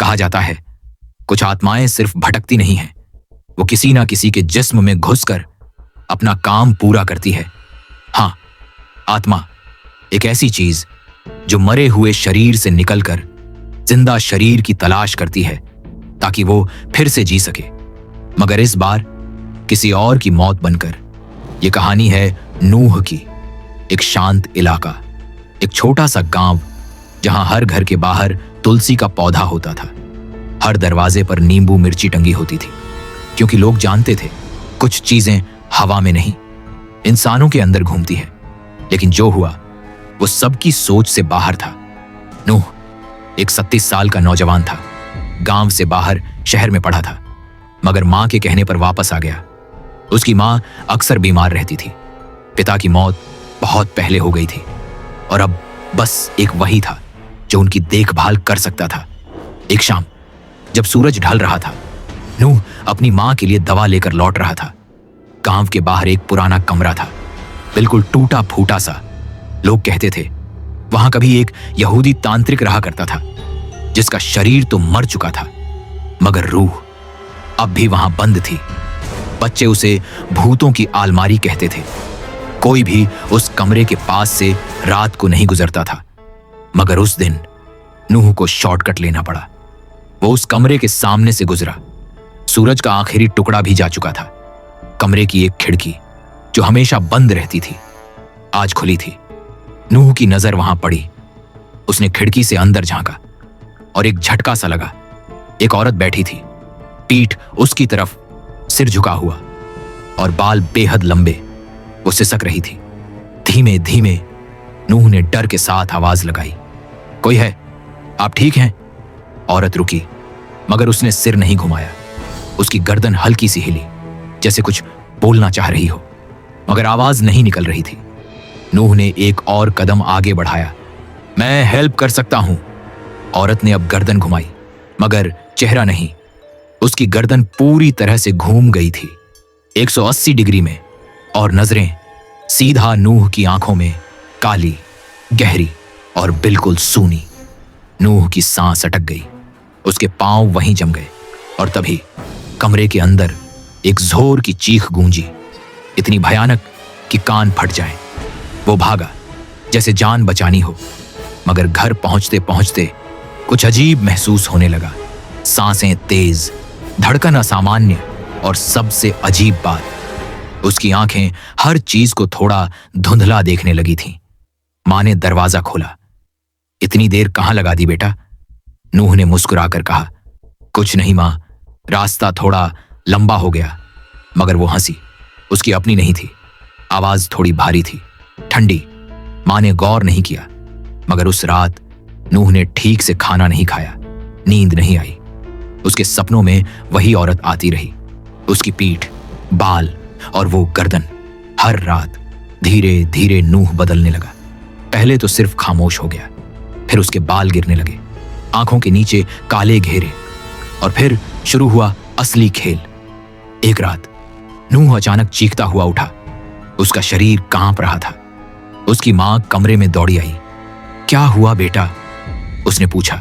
कहा जाता है कुछ आत्माएं सिर्फ भटकती नहीं हैं, वो किसी ना किसी के जिस्म में घुसकर अपना काम पूरा करती है। हाँ, आत्मा एक ऐसी चीज जो मरे हुए शरीर से निकलकर जिंदा शरीर की तलाश करती है ताकि वो फिर से जी सके, मगर इस बार किसी और की मौत बनकर। ये कहानी है नूह की। एक शांत इलाका, एक छोटा सा गांव जहां हर घर के बाहर तुलसी का पौधा होता था। हर दरवाजे पर नींबू मिर्ची टंगी होती थी, क्योंकि लोग जानते थे कुछ चीजें हवा में नहीं, इंसानों के अंदर घूमती है। लेकिन जो हुआ वो सबकी सोच से बाहर था। नूह एक 37 साल का नौजवान था। गांव से बाहर शहर में पढ़ा था, मगर मां के कहने पर वापस आ गया। उसकी मां अक्सर बीमार रहती थी। पिता की मौत बहुत पहले हो गई थी और अब बस एक वही था जो उनकी देखभाल कर सकता था। एक शाम जब सूरज ढल रहा था, नूह अपनी मां के लिए दवा लेकर लौट रहा था। गांव के बाहर एक पुराना कमरा था, बिल्कुल टूटा फूटा सा। लोग कहते थे वहां कभी एक यहूदी तांत्रिक रहा करता था, जिसका शरीर तो मर चुका था, मगर रूह अब भी वहां बंद थी। बच्चे उसे भूतों की आलमारी कहते थे। कोई भी उस कमरे के पास से रात को नहीं गुजरता था, मगर उस दिन नूह को शॉर्टकट लेना पड़ा। वो उस कमरे के सामने से गुजरा। सूरज का आखिरी टुकड़ा भी जा चुका था। कमरे की एक खिड़की जो हमेशा बंद रहती थी, आज खुली थी। नूह की नजर वहां पड़ी। उसने खिड़की से अंदर झांका और एक झटका सा लगा। एक औरत बैठी थी, पीठ उसकी तरफ, सिर झुका हुआ और बाल बेहद लंबे। वो सिसक रही थी। धीमे धीमे नूह ने डर के साथ आवाज लगाई, कोई है? आप ठीक हैं? औरत रुकी, मगर उसने सिर नहीं घुमाया। उसकी गर्दन हल्की सी हिली, जैसे कुछ बोलना चाह रही हो, मगर आवाज नहीं निकल रही थी। नूह ने एक और कदम आगे बढ़ाया। मैं हेल्प कर सकता हूं। औरत ने अब गर्दन घुमाई, मगर चेहरा नहीं। उसकी गर्दन पूरी तरह से घूम गई थी, 180 डिग्री में, और नजरें सीधा नूह की आंखों में, काली, गहरी और बिल्कुल सूनी। नूह की सांस अटक गई। उसके पांव वहीं जम गए और तभी कमरे के अंदर एक जोर की चीख गूंजी, इतनी भयानक कि कान फट जाएं। वो भागा जैसे जान बचानी हो, मगर घर पहुंचते पहुंचते कुछ अजीब महसूस होने लगा। सांसें तेज, धड़कन असामान्य, और सबसे अजीब बात, उसकी आंखें हर चीज को थोड़ा धुंधला देखने लगी थीं। मां ने दरवाजा खोला। इतनी देर कहां लगा दी बेटा? नूह ने मुस्कुराकर कहा, कुछ नहीं मां, रास्ता थोड़ा लंबा हो गया। मगर वो हंसी उसकी अपनी नहीं थी। आवाज थोड़ी भारी थी, ठंडी। मां ने गौर नहीं किया, मगर उस रात नूह ने ठीक से खाना नहीं खाया, नींद नहीं आई। उसके सपनों में वही औरत आती रही। उसकी पीठ, बाल और वो गर्दन। हर रात धीरे धीरे नूह बदलने लगा। पहले तो सिर्फ खामोश हो गया, फिर उसके बाल गिरने लगे, आंखों के नीचे काले घेरे, और फिर शुरू हुआ असली खेल। एक रात नूह अचानक चीखता हुआ उठा। उसका शरीर कांप रहा था। उसकी मां कमरे में दौड़ी आई। क्या हुआ बेटा? उसने पूछा,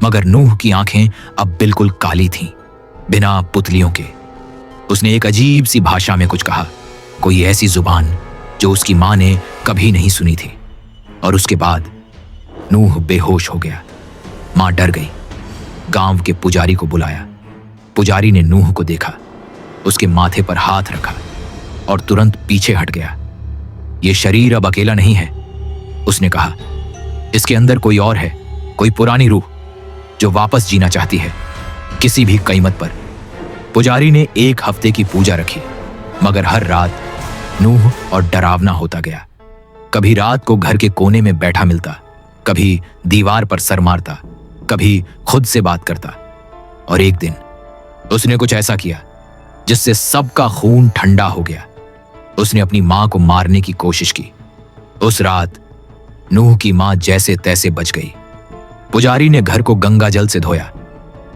मगर नूह की आंखें अब बिल्कुल काली थीं, बिना पुतलियों के। उसने एक अजीब सी भाषा में कुछ कहा, कोई ऐसी जुबान जो उसकी मां ने कभी नहीं सुनी थी। और उसके बाद नूह बेहोश हो गया। मां डर गई। गांव के पुजारी को बुलाया। पुजारी ने नूह को देखा, उसके माथे पर हाथ रखा और तुरंत पीछे हट गया। यह शरीर अब अकेला नहीं है, उसने कहा। इसके अंदर कोई और है, कोई पुरानी रूह जो वापस जीना चाहती है, किसी भी कीमत पर। पुजारी ने 1 हफ्ते की पूजा रखी, मगर हर रात नूह और डरावना होता गया। कभी रात को घर के कोने में बैठा मिलता, कभी दीवार पर सर मारता, कभी खुद से बात करता। और एक दिन उसने कुछ ऐसा किया जिससे सबका खून ठंडा हो गया। उसने अपनी मां को मारने की कोशिश की। उस रात नूह की मां जैसे तैसे बच गई। पुजारी ने घर को गंगा जल से धोया,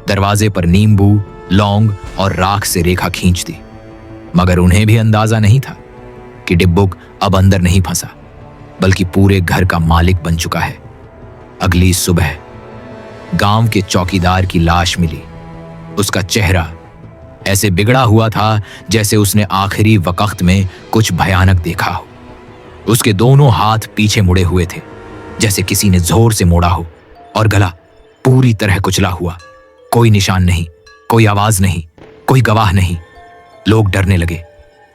दरवाजे पर नींबू, लौंग और राख से रेखा खींच दी, मगर उन्हें भी अंदाजा नहीं था कि डिब्बुक अब अंदर नहीं फंसा, बल्कि पूरे घर का मालिक बन चुका है। अगली सुबह गांव के चौकीदार की लाश मिली। उसका चेहरा ऐसे बिगड़ा हुआ था जैसे उसने आखिरी वक्त में कुछ भयानक देखा हो। उसके दोनों हाथ पीछे मुड़े हुए थे, जैसे किसी ने जोर से मोड़ा हो, और गला पूरी तरह कुचला हुआ। कोई निशान नहीं, कोई आवाज नहीं, कोई गवाह नहीं। लोग डरने लगे।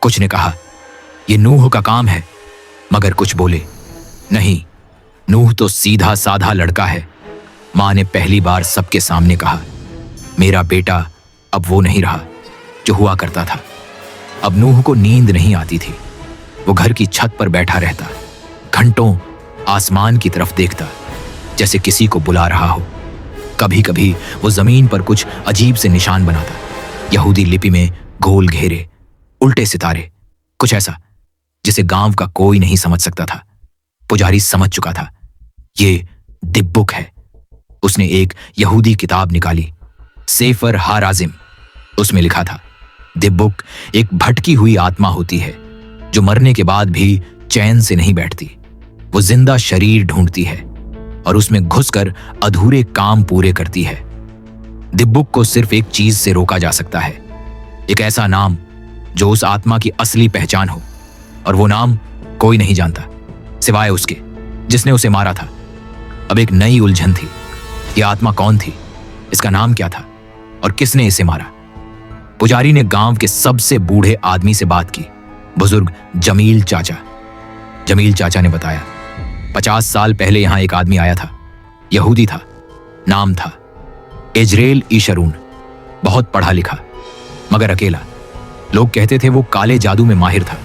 कुछ ने कहा, यह नूह का काम है, मगर कुछ बोले, नहीं, नूह तो सीधा साधा लड़का है। मां ने पहली बार सबके सामने कहा, मेरा बेटा अब वो नहीं रहा जो हुआ करता था। अब नूह को नींद नहीं आती थी। वो घर की छत पर बैठा रहता, घंटों आसमान की तरफ देखता, जैसे किसी को बुला रहा हो। कभी कभी वो जमीन पर कुछ अजीब से निशान बनाता, यहूदी लिपि में गोल घेरे, उल्टे सितारे, कुछ ऐसा जिसे गांव का कोई नहीं समझ सकता था। पुजारी समझ चुका था, ये दिब्बुक है। उसने एक यहूदी किताब निकाली, सेफर हाराजिम। उसमें लिखा था, दिब्बुक एक भटकी हुई आत्मा होती है जो मरने के बाद भी चैन से नहीं बैठती। वो जिंदा शरीर ढूंढती है और उसमें घुसकर अधूरे काम पूरे करती है। दिब्बुक को सिर्फ एक चीज से रोका जा सकता है, एक ऐसा नाम जो उस आत्मा की असली पहचान हो, और वो नाम कोई नहीं जानता सिवाय उसके जिसने उसे मारा था। अब एक नई उलझन थी, ये आत्मा कौन थी, इसका नाम क्या था, और किसने इसे मारा। पुजारी ने गांव के सबसे बूढ़े आदमी से बात की, बुजुर्ग जमील चाचा। जमील चाचा ने बताया, 50 साल पहले यहां एक आदमी आया था, यहूदी था, नाम था एजरेल ईशरून। बहुत पढ़ा लिखा, मगर अकेला। लोग कहते थे वो काले जादू में माहिर था,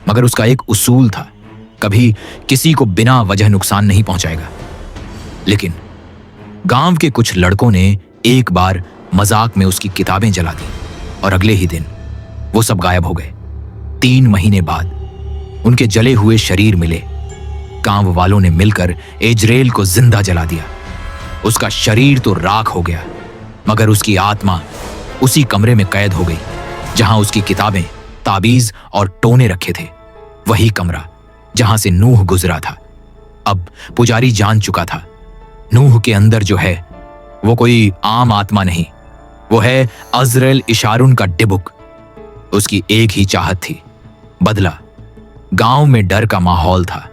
मगर उसका एक उसूल था, कभी किसी को बिना वजह नुकसान नहीं पहुंचाएगा। लेकिन गांव के कुछ लड़कों ने एक बार मजाक में उसकी किताबें जला दी, और अगले ही दिन वो सब गायब हो गए। 3 महीने बाद उनके जले हुए शरीर मिले। गांव वालों ने मिलकर एजरेल को जिंदा जला दिया। उसका शरीर तो राख हो गया, मगर उसकी आत्मा उसी कमरे में कैद हो गई जहां उसकी किताबें, ताबीज और टोने रखे थे। वही कमरा जहां से नूह गुजरा था। अब पुजारी जान चुका था, नूह के अंदर जो है वो कोई आम आत्मा नहीं, वो है अजरेल इशारून का डिबुक। उसकी एक ही चाहत थी, बदला। गांव में डर का माहौल था।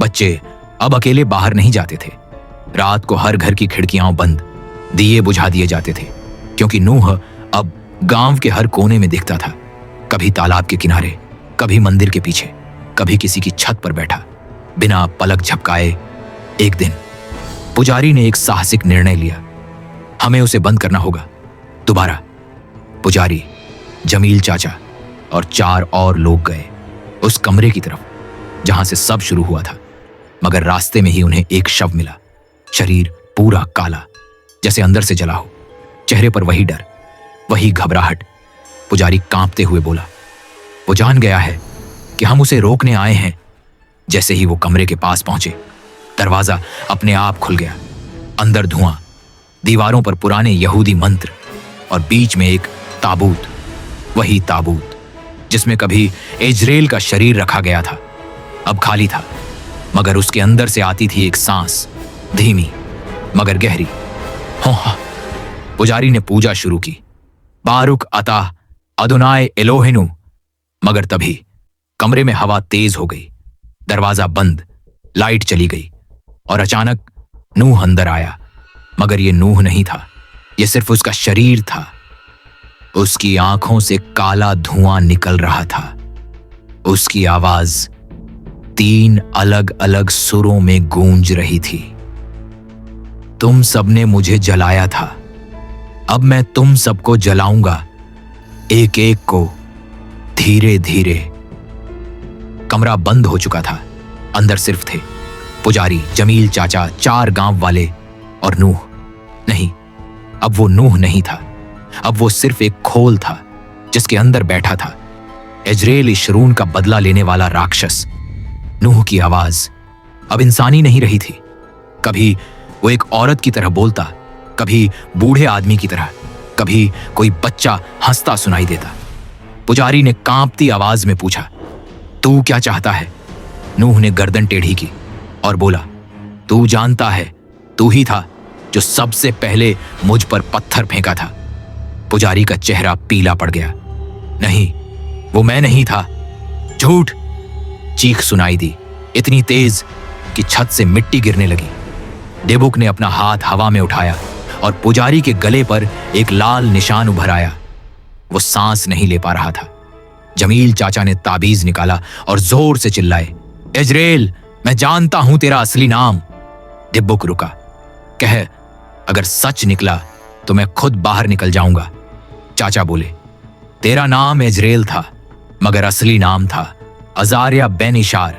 बच्चे अब अकेले बाहर नहीं जाते थे। रात को हर घर की खिड़कियां बंद, दिए बुझा दिए जाते थे, क्योंकि नूह अब गांव के हर कोने में दिखता था। कभी तालाब के किनारे, कभी मंदिर के पीछे, कभी किसी की छत पर बैठा, बिना पलक झपकाए। एक दिन पुजारी ने एक साहसिक निर्णय लिया, हमें उसे बंद करना होगा। दोबारा पुजारी, जमील चाचा और 4 और लोग गए उस कमरे की तरफ जहां से सब शुरू हुआ था, मगर रास्ते में ही उन्हें एक शव मिला। शरीर पूरा काला, जैसे अंदर से जला हो, चेहरे पर वही डर, वही घबराहट। पुजारी कांपते हुए बोला, वो जान गया है कि हम उसे रोकने आए हैं। जैसे ही वो कमरे के पास पहुंचे, दरवाजा अपने आप खुल गया। अंदर धुआं, दीवारों पर पुराने यहूदी मंत्र, और बीच में एक ताबूत, वही ताबूत जिसमें कभी एजरेल का शरीर रखा गया था, अब खाली था, मगर उसके अंदर से आती थी एक सांस, धीमी मगर गहरी। हाँ, पुजारी ने पूजा शुरू की, बारुक अता अदोनाय एलोहेनु। मगर तभी कमरे में हवा तेज हो गई, दरवाजा बंद, लाइट चली गई, और अचानक नूह अंदर आया। मगर ये नूह नहीं था, ये सिर्फ उसका शरीर था। उसकी आंखों से काला धुआं निकल रहा था। उसकी आवाज 3 अलग अलग सुरों में गूंज रही थी। तुम सबने मुझे जलाया था, अब मैं तुम सबको जलाऊंगा, एक एक को, धीरे धीरे। कमरा बंद हो चुका था, अंदर सिर्फ थे पुजारी, जमील चाचा, 4 गांव वाले और नूह। नहीं, अब वो नूह नहीं था, अब वो सिर्फ एक खोल था जिसके अंदर बैठा था एजरेल इशरून का बदला लेने वाला राक्षस। नूह की आवाज अब इंसानी नहीं रही थी। कभी वो एक औरत की तरह बोलता, कभी बूढ़े आदमी की तरह, कभी कोई बच्चा हंसता सुनाई देता। पुजारी ने कांपती आवाज में पूछा, तू क्या चाहता है? नूह ने गर्दन टेढ़ी की और बोला, तू जानता है, तू ही था जो सबसे पहले मुझ पर पत्थर फेंका था। पुजारी का चेहरा पीला पड़ गया। नहीं, वो मैं नहीं था। झूठ! चीख सुनाई दी, इतनी तेज कि छत से मिट्टी गिरने लगी। डिबुक ने अपना हाथ हवा में उठाया और पुजारी के गले पर एक लाल निशान उभर आया। वो सांस नहीं ले पा रहा था। जमील चाचा ने ताबीज निकाला और जोर से चिल्लाए, इजराइल, मैं जानता हूं तेरा असली नाम। डिबुक रुका। कह, अगर सच निकला तो मैं खुद बाहर निकल जाऊंगा। चाचा बोले, तेरा नाम इजराइल था, मगर असली नाम था अजारिया बेन इशार।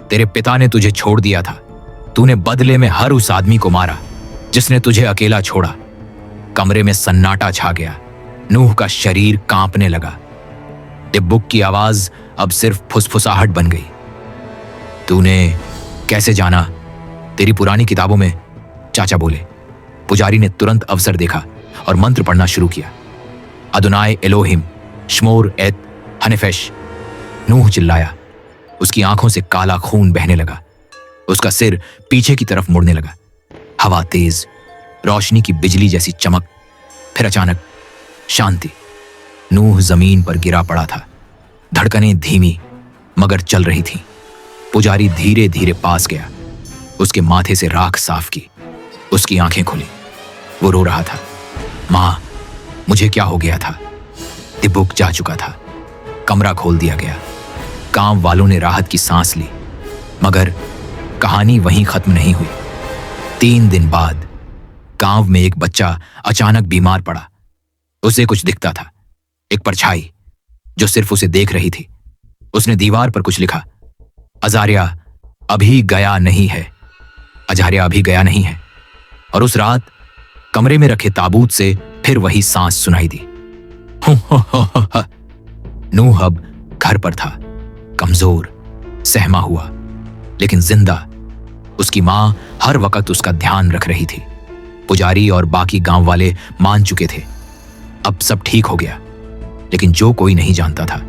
तेरे पिता ने तुझे छोड़ दिया था। तूने बदले में हर उस आदमी को मारा जिसने तुझे अकेला छोड़ा। कमरे में सन्नाटा छा गया। नूह का शरीर कांपने लगा। डिबुक की आवाज अब सिर्फ फुसफुसाहट बन गई। तूने कैसे जाना? तेरी पुरानी किताबों में, चाचा बोले। पुजारी ने तुरंत अवसर देखा और मंत्र पढ़ना शुरू किया। अदोनाय एलोहिम शमोर एत हनेफेश। नूह चिल्लाया। उसकी आंखों से काला खून बहने लगा। उसका सिर पीछे की तरफ मुड़ने लगा। हवा तेज, रोशनी की बिजली जैसी चमक, फिर अचानक शांति। नूह जमीन पर गिरा पड़ा था। धड़कनें धीमी मगर चल रही थीं। पुजारी धीरे धीरे पास गया, उसके माथे से राख साफ की। उसकी आंखें खुली। वो रो रहा था, मां, मुझे क्या हो गया था? डिबुक जा चुका था। कमरा खोल दिया गया। गांव वालों ने राहत की सांस ली, मगर कहानी वहीं खत्म नहीं हुई। 3 दिन बाद गांव में एक बच्चा अचानक बीमार पड़ा। उसे कुछ दिखता था, एक परछाई जो सिर्फ उसे देख रही थी। उसने दीवार पर कुछ लिखा, अजारिया अभी गया नहीं है। अजारिया अभी गया नहीं है। और उस रात कमरे में रखे ताबूत से फिर वही सांस सुनाई दी। नूह अब घर पर था, कमजोर, सहमा हुआ, लेकिन जिंदा। उसकी मां हर वक्त उसका ध्यान रख रही थी। पुजारी और बाकी गांव वाले मान चुके थे अब सब ठीक हो गया। लेकिन जो कोई नहीं जानता था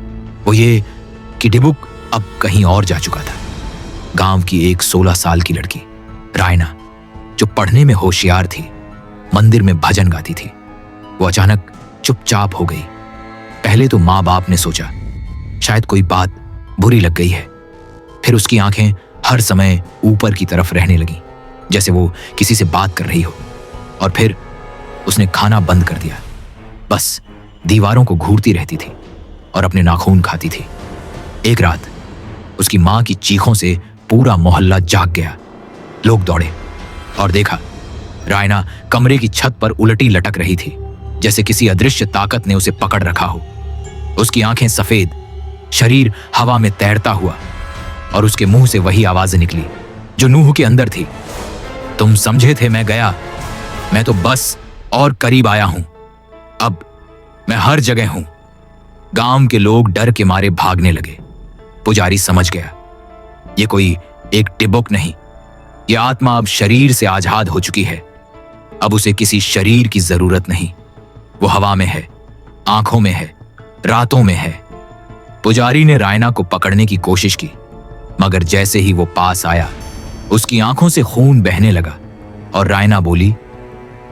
वो ये कि डिबुक अब कहीं और जा चुका था। गांव की एक 16 साल की लड़की रायना, जो पढ़ने में होशियार थी, मंदिर में भजन गाती थी, वो अचानक चुपचाप हो गई। पहले तो माँ बाप ने सोचा शायद कोई बात बुरी लग गई है। फिर उसकी आंखें हर समय ऊपर की तरफ रहने लगीं, जैसे वो किसी से बात कर रही हो। और फिर उसने खाना बंद कर दिया, बस दीवारों को घूरती रहती थी और अपने नाखून खाती थी। एक रात उसकी मां की चीखों से पूरा मोहल्ला जाग गया। लोग दौड़े और देखा रायना कमरे की छत पर उलटी लटक रही थी, जैसे किसी अदृश्य ताकत ने उसे पकड़ रखा हो। उसकी आंखें सफेद, शरीर हवा में तैरता हुआ, और उसके मुंह से वही आवाजें निकली जो नूह के अंदर थी। तुम समझे थे मैं गया, मैं तो बस और करीब आया हूं। अब मैं हर जगह हूं। गांव के लोग डर के मारे भागने लगे। पुजारी समझ गया ये कोई एक डिबुक नहीं, यह आत्मा अब शरीर से आजाद हो चुकी है। अब उसे किसी शरीर की जरूरत नहीं। वो हवा में है, आंखों में है, रातों में है। पुजारी ने रायना को पकड़ने की कोशिश की, मगर जैसे ही वो पास आया उसकी आंखों से खून बहने लगा और रायना बोली,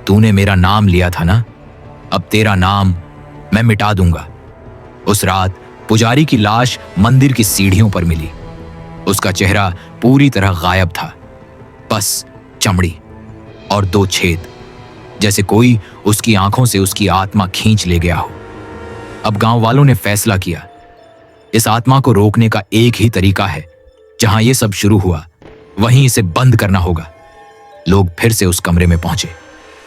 तूने मेरा नाम लिया था ना, अब तेरा नाम मैं मिटा दूंगा। उस रात पुजारी की लाश मंदिर की सीढ़ियों पर मिली। उसका चेहरा पूरी तरह गायब था, बस चमड़ी और 2 छेद, जैसे कोई उसकी आंखों से उसकी आत्मा खींच ले गया हो। अब गांव वालों ने फैसला किया, इस आत्मा को रोकने का एक ही तरीका है। जहां यह सब शुरू हुआ वहीं इसे बंद करना होगा। लोग फिर से उस कमरे में पहुंचे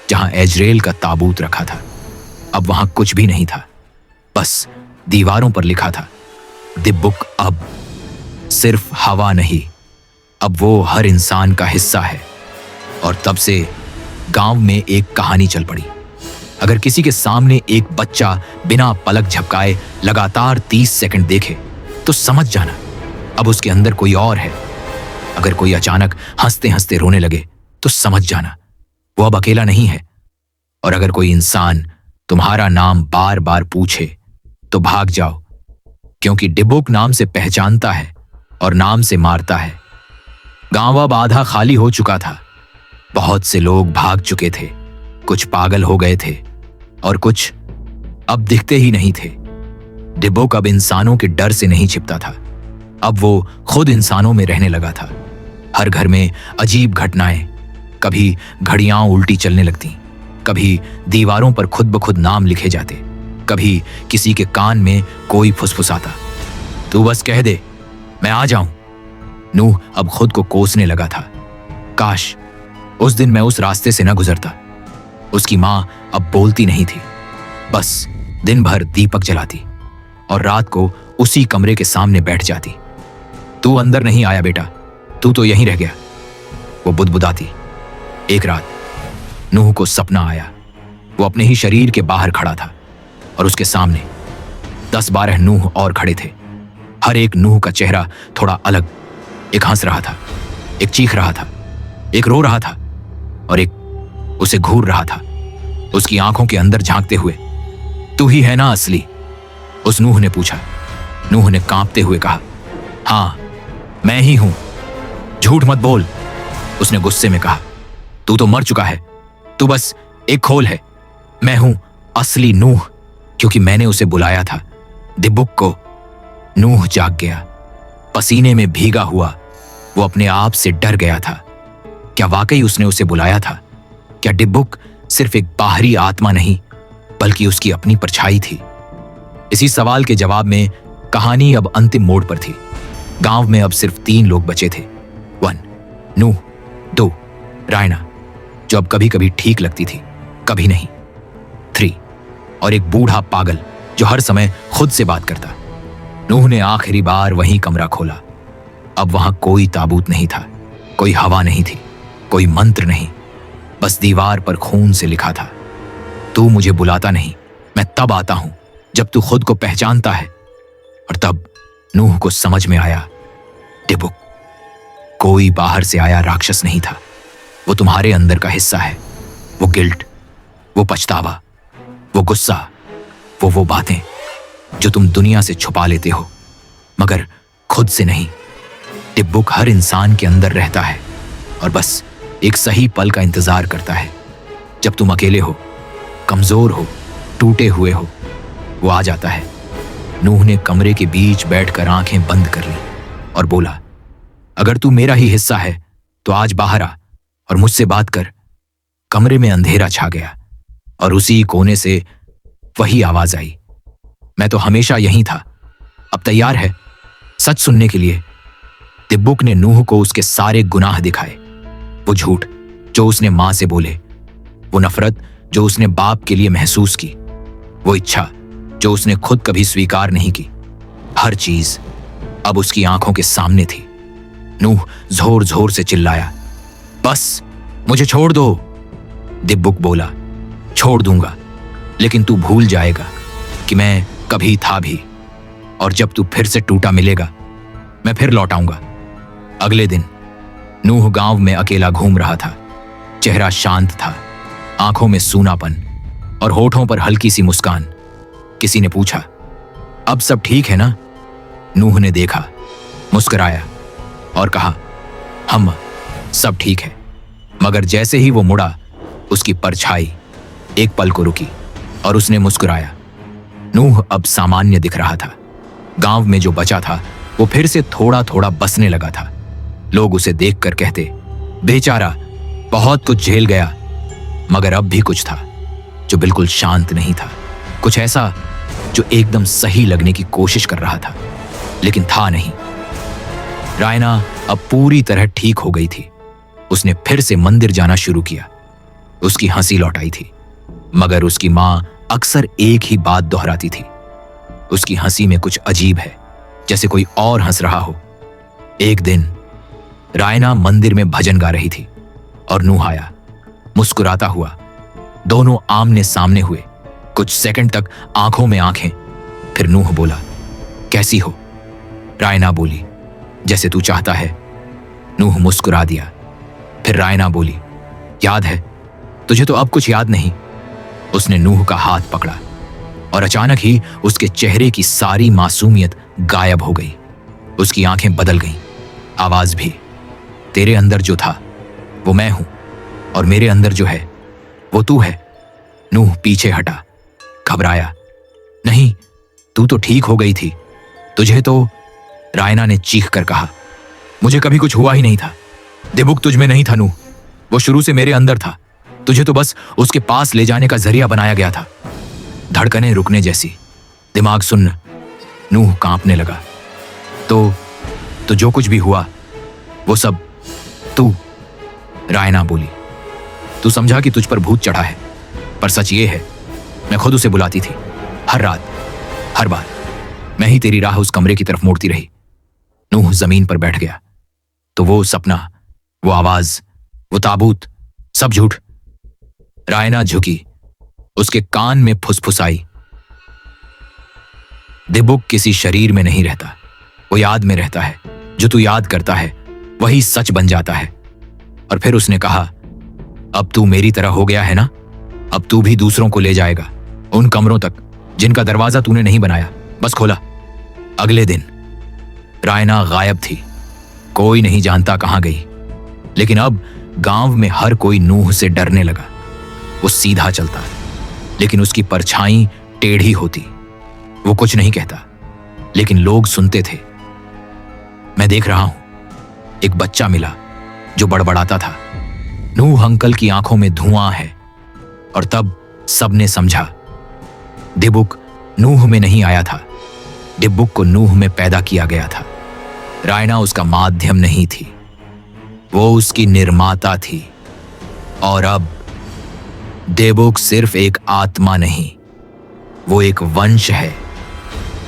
जहां इजराइल का ताबूत रखा था। अब वहां कुछ भी नहीं था, बस दीवारों पर लिखा था, डिबुक अब सिर्फ हवा नहीं, अब वो हर इंसान का हिस्सा है। और तब से गांव में एक कहानी चल पड़ी। अगर किसी के सामने एक बच्चा बिना पलक झपकाए लगातार 30 सेकंड देखे तो समझ जाना अब उसके अंदर कोई और है। अगर कोई अचानक हंसते हंसते रोने लगे तो समझ जाना वो अब अकेला नहीं है। और अगर कोई इंसान तुम्हारा नाम बार बार पूछे तो भाग जाओ, क्योंकि डिबुक नाम से पहचानता है और नाम से मारता है। गांव अब आधा खाली हो चुका था। बहुत से लोग भाग चुके थे, कुछ पागल हो गए थे और कुछ अब दिखते ही नहीं थे। डिब्बुक अब इंसानों के डर से नहीं छिपता था, अब वो खुद इंसानों में रहने लगा था। हर घर में अजीब घटनाएं, कभी घड़ियां उल्टी चलने लगती, कभी दीवारों पर खुद ब खुद नाम लिखे जाते, कभी किसी के कान में कोई फुसफुसाता, तू बस कह दे मैं आ जाऊं। नूह अब खुद को कोसने लगा था। काश उस दिन मैं उस रास्ते से न गुजरता। उसकी मां अब बोलती नहीं थी, बस दिन भर दीपक जलाती और रात को उसी कमरे के सामने बैठ जाती। तू अंदर नहीं आया बेटा, तू तो यहीं रह गया, वो बुदबुदाती। एक रात नूह को सपना आया। वो अपने ही शरीर के बाहर खड़ा था और उसके सामने 10-12 नूह और खड़े थे। हर एक नूह का चेहरा थोड़ा अलग, एक हंस रहा था, एक चीख रहा था, एक रो रहा था और एक उसे घूर रहा था, उसकी आंखों के अंदर झांकते हुए। तू ही है ना असली? उस नूह ने पूछा। नूह ने कांपते हुए कहा, हां मैं ही हूं, झूठ मत बोल। उसने गुस्से में कहा, तू तो मर चुका है, तू बस एक खोल है। मैं हूं असली नूह, क्योंकि मैंने उसे बुलाया था, डिब्बुक को। नूह जाग गया, पसीने में भीगा हुआ। वो अपने आप से डर गया था। क्या वाकई उसने उसे बुलाया था? क्या डिब्बुक सिर्फ एक बाहरी आत्मा नहीं, बल्कि उसकी अपनी परछाई थी? इसी सवाल के जवाब में कहानी अब अंतिम मोड़ पर थी। गांव में अब सिर्फ 3 लोग बचे थे। 1 नूह, 2 रायना, जो अब कभी कभी ठीक लगती थी, कभी नहीं। 3 और एक बूढ़ा पागल जो हर समय खुद से बात करता। नूह ने आखिरी बार वहीं कमरा खोला। अब वहां कोई ताबूत नहीं था, कोई हवा नहीं थी, कोई मंत्र नहीं, बस दीवार पर खून से लिखा था, तू मुझे बुलाता नहीं, मैं तब आता हूं जब तू खुद को पहचानता है। और तब नूह को समझ में आया, डिब्बुक कोई बाहर से आया राक्षस नहीं था, वो तुम्हारे अंदर का हिस्सा है। वो गिल्ट, वो पछतावा, वो गुस्सा, वो बातें जो तुम दुनिया से छुपा लेते हो, मगर खुद से नहीं। डिब्बुक हर इंसान के अंदर रहता है और बस एक सही पल का इंतजार करता है। जब तुम अकेले हो, कमजोर हो, टूटे हुए हो, वो आ जाता है। नूह ने कमरे के बीच बैठकर आंखें बंद कर ली और बोला, अगर तू मेरा ही हिस्सा है तो आज बाहर आ और मुझसे बात कर। कमरे में अंधेरा छा गया और उसी कोने से वही आवाज आई, मैं तो हमेशा यहीं था, अब तैयार है सच सुनने के लिए? डिब्बुक ने नूह को उसके सारे गुनाह दिखाए। वो झूठ जो उसने मां से बोले, वो नफरत जो उसने बाप के लिए महसूस की, वो इच्छा जो उसने खुद कभी स्वीकार नहीं की, हर चीज अब उसकी आंखों के सामने थी। नूह जोर जोर से चिल्लाया, बस मुझे छोड़ दो। डिब्बुक बोला, छोड़ दूंगा, लेकिन तू भूल जाएगा कि मैं कभी था भी, और जब तू फिर से टूटा मिलेगा मैं फिर लौट आऊंगा। अगले दिन नूह गांव में अकेला घूम रहा था। चेहरा शांत था, आंखों में सूनापन और होठों पर हल्की सी मुस्कान। किसी ने पूछा, अब सब ठीक है ना? नूह ने देखा, मुस्कुराया और कहा, हम सब ठीक है। मगर जैसे ही वो मुड़ा, उसकी परछाई एक पल को रुकी और उसने मुस्कुराया। नूह अब सामान्य दिख रहा था। गांव में जो बचा था वो फिर से थोड़ा थोड़ा बसने लगा था। लोग उसे देखकर कहते, बेचारा बहुत कुछ झेल गया। मगर अब भी कुछ था जो बिल्कुल शांत नहीं था, कुछ ऐसा जो एकदम सही लगने की कोशिश कर रहा था, लेकिन था नहीं। रायना अब पूरी तरह ठीक हो गई थी। उसने फिर से मंदिर जाना शुरू किया। उसकी हंसी लौट आई थी, मगर उसकी मां अक्सर एक ही बात दोहराती थी, उसकी हंसी में कुछ अजीब है, जैसे कोई और हंस रहा हो। एक दिन रायना मंदिर में भजन गा रही थी और नूह आया, मुस्कुराता हुआ। दोनों आमने सामने हुए, कुछ सेकंड तक आंखों में आंखें। फिर नूह बोला, कैसी हो? रायना बोली, जैसे तू चाहता है। नूह मुस्कुरा दिया। फिर रायना बोली, याद है तुझे तो अब कुछ याद नहीं। उसने नूह का हाथ पकड़ा और अचानक ही उसके चेहरे की सारी मासूमियत गायब हो गई। उसकी आंखें बदल गईं, आवाज भी। तेरे अंदर जो था वो मैं हूं, और मेरे अंदर जो है वो तू है। नूह पीछे हटा, घबराया। नहीं, तू तो ठीक हो गई थी, तुझे तो। रायना ने चीख कर कहा, मुझे कभी कुछ हुआ ही नहीं था। दिबुक तुझ में नहीं था नूह, वो शुरू से मेरे अंदर था। तुझे तो बस उसके पास ले जाने का जरिया बनाया गया था। धड़कनें रुकने जैसी, दिमाग सुन्न। नूह कांपने लगा। तो जो कुछ भी हुआ वो सब तू। रायना बोली, तू समझा कि तुझ पर भूत चढ़ा है, पर सच ये है मैं खुद उसे बुलाती थी। हर रात, हर बार मैं ही तेरी राह उस कमरे की तरफ मोड़ती रही। नूह जमीन पर बैठ गया। तो वो सपना, वो आवाज, वो ताबूत, सब झूठ। रायना झुकी, उसके कान में फुसफुसाई, दिबुक किसी शरीर में नहीं रहता, वो याद में रहता है। जो तू याद करता है वही सच बन जाता है। और फिर उसने कहा, अब तू मेरी तरह हो गया है ना, अब तू भी दूसरों को ले जाएगा उन कमरों तक जिनका दरवाजा तूने नहीं बनाया, बस खोला। अगले दिन रायना गायब थी, कोई नहीं जानता कहां गई। लेकिन अब गांव में हर कोई नूह से डरने लगा। वो सीधा चलता, लेकिन उसकी परछाई टेढ़ी होती। वो कुछ नहीं कहता, लेकिन लोग सुनते थे। मैं देख रहा हूं, एक बच्चा मिला जो बड़बड़ाता था, नूह अंकल की आंखों में धुआं है। और तब सबने समझा, दिबुक नूह में नहीं आया था, दिबुक को नूह में पैदा किया गया था। रायना उसका माध्यम नहीं थी, वो उसकी निर्माता थी। और अब दिबुक सिर्फ एक आत्मा नहीं, वो एक वंश है,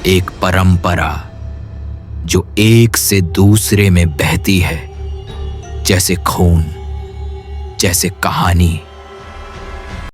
एक परंपरा जो एक से दूसरे में बहती है, जैसे खून, जैसे कहानी।